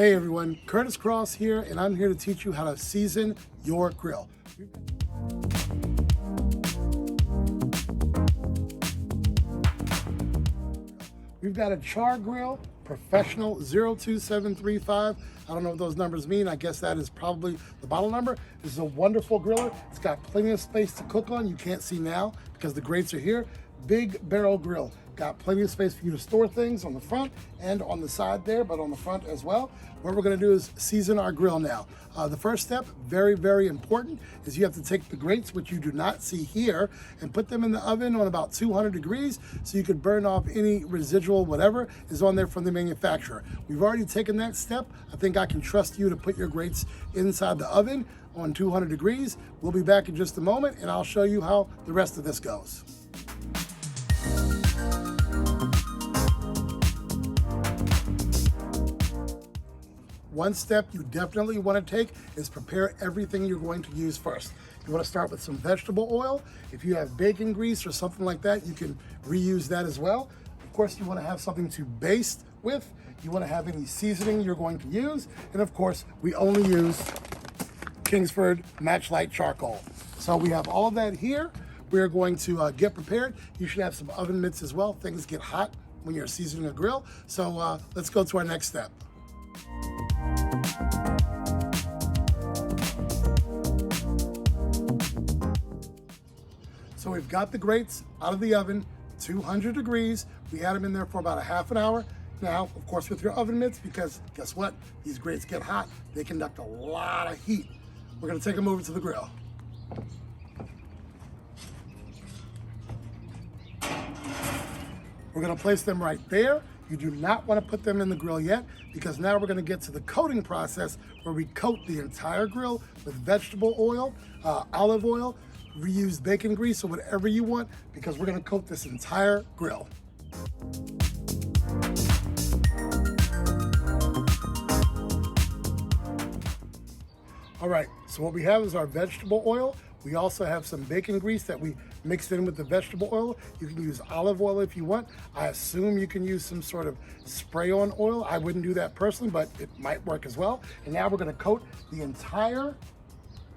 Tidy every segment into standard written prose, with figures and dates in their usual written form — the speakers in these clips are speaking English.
Hey everyone, Kurtis Cross here, and I'm here to teach you how to season your grill. We've got a Char-Griller Professional 02735. I don't know what those numbers mean. I guess that is probably the model number. This is a wonderful griller. It's got plenty of space to cook on. You can't see now because the grates are here. Big barrel grill. Got plenty of space for you to store things on the front and on the side there, but on the front as well. What we're gonna do is season our grill now. The first step, very, very important, is you have to take the grates, which you do not see here, and put them in the oven on about 200 degrees so you could burn off any residual, whatever is on there from the manufacturer. We've already taken that step. I think I can trust you to put your grates inside the oven on 200 degrees. We'll be back in just a moment and I'll show you how the rest of this goes. One step you definitely want to take is prepare everything you're going to use first. You want to start with some vegetable oil. If you have bacon grease or something like that, you can reuse that as well. Of course, you want to have something to baste with. You want to have any seasoning you're going to use. And of course, we only use Kingsford Matchlight Charcoal. So we have all of that here. We're going to get prepared. You should have some oven mitts as well. Things get hot when you're seasoning a grill. So let's go to our next step. So we've got the grates out of the oven, 200 degrees. We had them in there for about a half an hour. Now, of course, with your oven mitts, because guess what? These grates get hot. They conduct a lot of heat. We're gonna take them over to the grill. We're gonna place them right there. You do not want to put them in the grill yet because now we're going to get to the coating process where we coat the entire grill with vegetable oil, olive oil, reused bacon grease, or whatever you want, because we're going to coat this entire grill. All right, so what we have is our vegetable oil. We also have some bacon grease that we mixed in with the vegetable oil. You can use olive oil if you want. I assume you can use some sort of spray-on oil. I wouldn't do that personally, but it might work as well. And now we're gonna coat the entire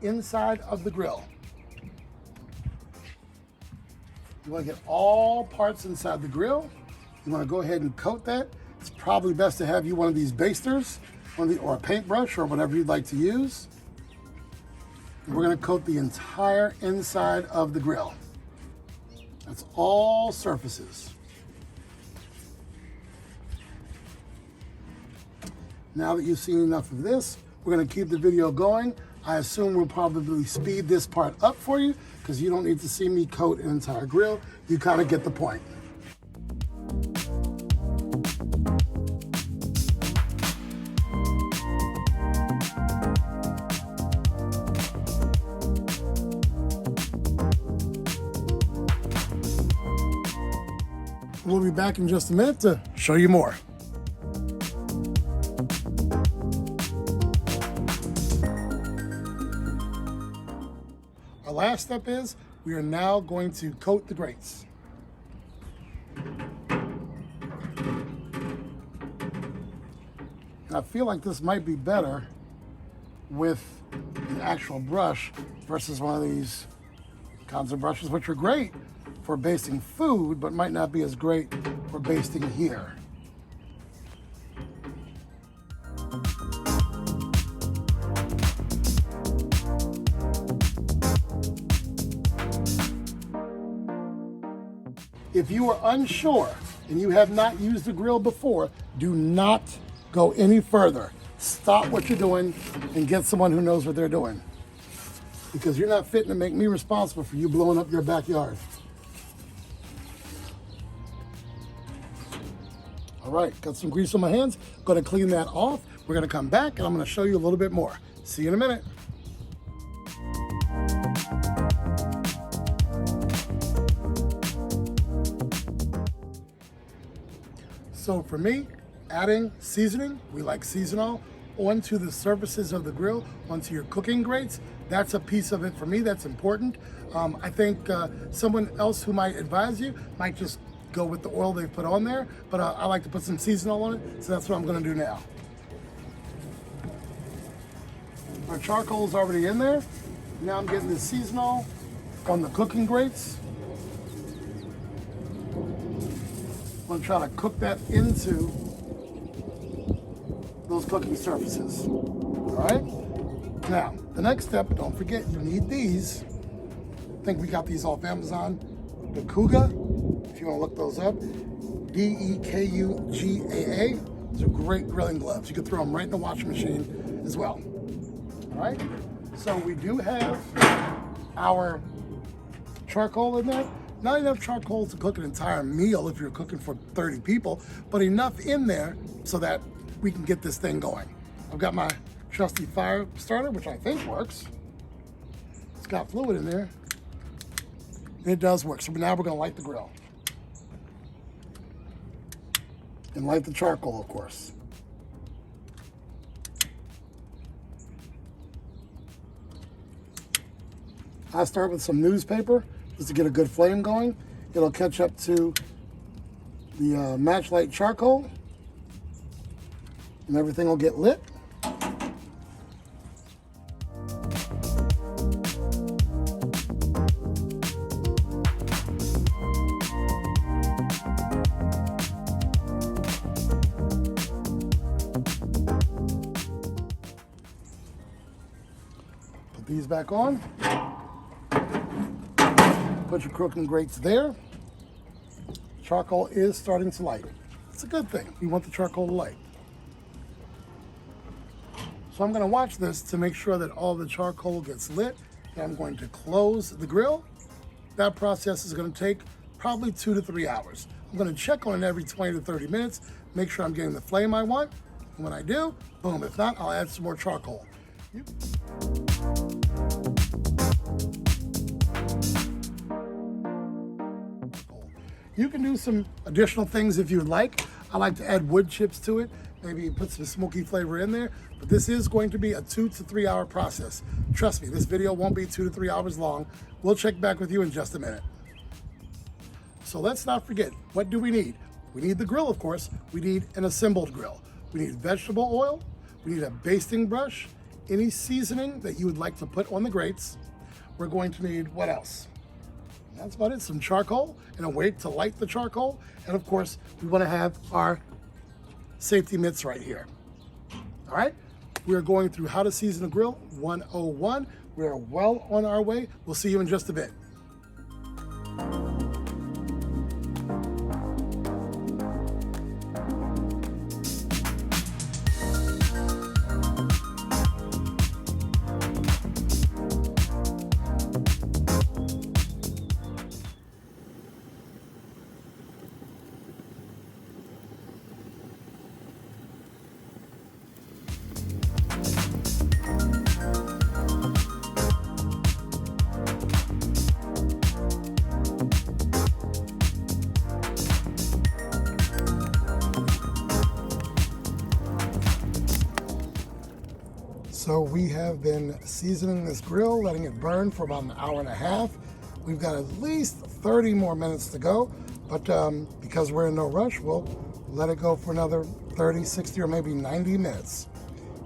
inside of the grill. You wanna get all parts inside the grill. You wanna go ahead and coat that. It's probably best to have you one of these basters or a paintbrush or whatever you'd like to use. We're gonna coat the entire inside of the grill. That's all surfaces. Now that you've seen enough of this, we're gonna keep the video going. I assume we'll probably speed this part up for you because you don't need to see me coat an entire grill. You kind of get the point. We'll be back in just a minute to show you more. Our last step is we are now going to coat the grates. And I feel like this might be better with the actual brush versus one of these kinds of brushes, which are great for basting food, but might not be as great for basting here. If you are unsure and you have not used the grill before, do not go any further. Stop what you're doing and get someone who knows what they're doing, because you're not fitting to make me responsible for you blowing up your backyard. All right, got some grease on my hands. Gonna clean that off. We're gonna come back and I'm gonna show you a little bit more. See you in a minute. So for me, adding seasoning, we like seasonal, onto the surfaces of the grill, onto your cooking grates, that's a piece of it for me that's important. I think someone else who might advise you might just go with the oil they put on there, but I like to put some seasonal on it, so that's what I'm gonna do now. Our charcoal is already in there. Now I'm getting the seasonal on the cooking grates. I'm gonna try to cook that into those cooking surfaces. All right? Now, the next step, don't forget, you need these. I think we got these off Amazon. The Kuga, if you wanna look those up. Dekugaa. These are great grilling gloves. You can throw them right in the washing machine as well. All right? So we do have our charcoal in there. Not enough charcoal to cook an entire meal if you're cooking for 30 people, but enough in there so that we can get this thing going. I've got my trusty fire starter, which I think works. It's got fluid in there. It does work. So now we're gonna light the grill. And light the charcoal, of course. I start with some newspaper just to get a good flame going. It'll catch up to the match light charcoal and everything will get lit. Put these back on. Put your cooking grates there. Charcoal is starting to light. It's a good thing. We want the charcoal to light. So I'm going to watch this to make sure that all the charcoal gets lit. And I'm going to close the grill. That process is going to take probably 2 to 3 hours. I'm going to check on it every 20 to 30 minutes, make sure I'm getting the flame I want. And when I do, boom. If not, I'll add some more charcoal. You can do some additional things if you would like. I like to add wood chips to it, maybe put some smoky flavor in there, but this is going to be a 2 to 3 hour process. Trust me, this video won't be 2 to 3 hours long. We'll check back with you in just a minute. So let's not forget, what do we need? We need the grill, of course. We need an assembled grill. We need vegetable oil. We need a basting brush, any seasoning that you would like to put on the grates. We're going to need what else? That's about it. Some charcoal and a way to light the charcoal. And of course, we want to have our safety mitts right here. All right. We are going through how to season a grill 101. We are well on our way. We'll see you in just a bit. So we have been seasoning this grill, letting it burn for about an hour and a half. We've got at least 30 more minutes to go, but because we're in no rush, we'll let it go for another 30, 60, or maybe 90 minutes.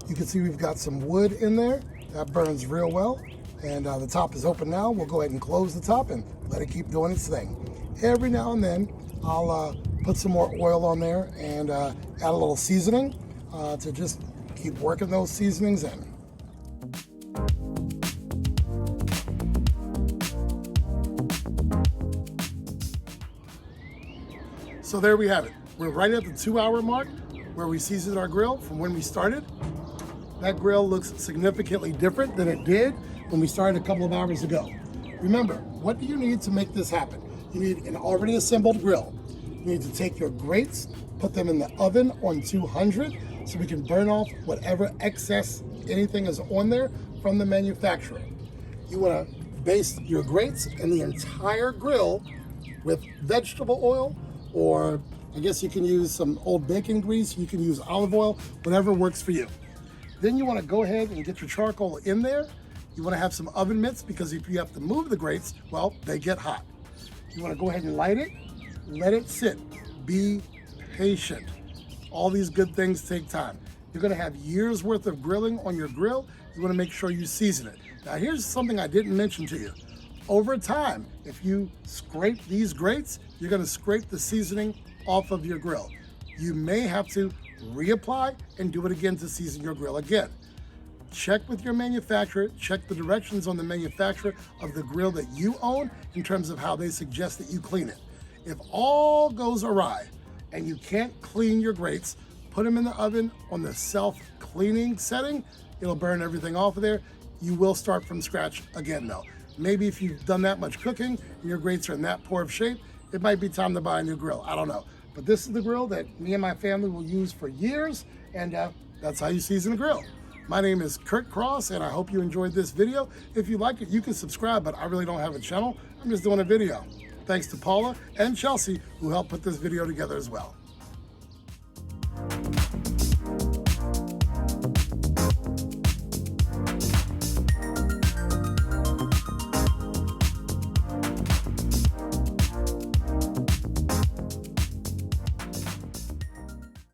You can see we've got some wood in there. That burns real well. And the top is open now. We'll go ahead and close the top and let it keep doing its thing. Every now and then, I'll put some more oil on there and add a little seasoning to just keep working those seasonings in. So there we have it. We're right at the 2-hour mark where we seasoned our grill from when we started. That grill looks significantly different than it did when we started a couple of hours ago. Remember, what do you need to make this happen? You need an already assembled grill. You need to take your grates, put them in the oven on 200 so we can burn off whatever excess anything is on there from the manufacturer. You want to baste your grates and the entire grill with vegetable oil, or I guess you can use some old bacon grease, you can use olive oil, whatever works for you. Then you want to go ahead and get your charcoal in there. You want to have some oven mitts because if you have to move the grates, well, they get hot. You want to go ahead and light it, let it sit, be patient. All these good things take time. You're gonna have years worth of grilling on your grill. You wanna make sure you season it. Now here's something I didn't mention to you. Over time, if you scrape these grates, you're gonna scrape the seasoning off of your grill. You may have to reapply and do it again to season your grill again. Check with your manufacturer, check the directions on the manufacturer of the grill that you own in terms of how they suggest that you clean it. If all goes awry and you can't clean your grates, put them in the oven on the self-cleaning setting. It'll burn everything off of there. You will start from scratch again though. Maybe if you've done that much cooking and your grates are in that poor of shape, it might be time to buy a new grill. I don't know. But this is the grill that me and my family will use for years, and that's how you season a grill. My name is Kurt Cross, and I hope you enjoyed this video. If you like it, you can subscribe, but I really don't have a channel. I'm just doing a video. Thanks to Paula and Chelsea, who helped put this video together as well.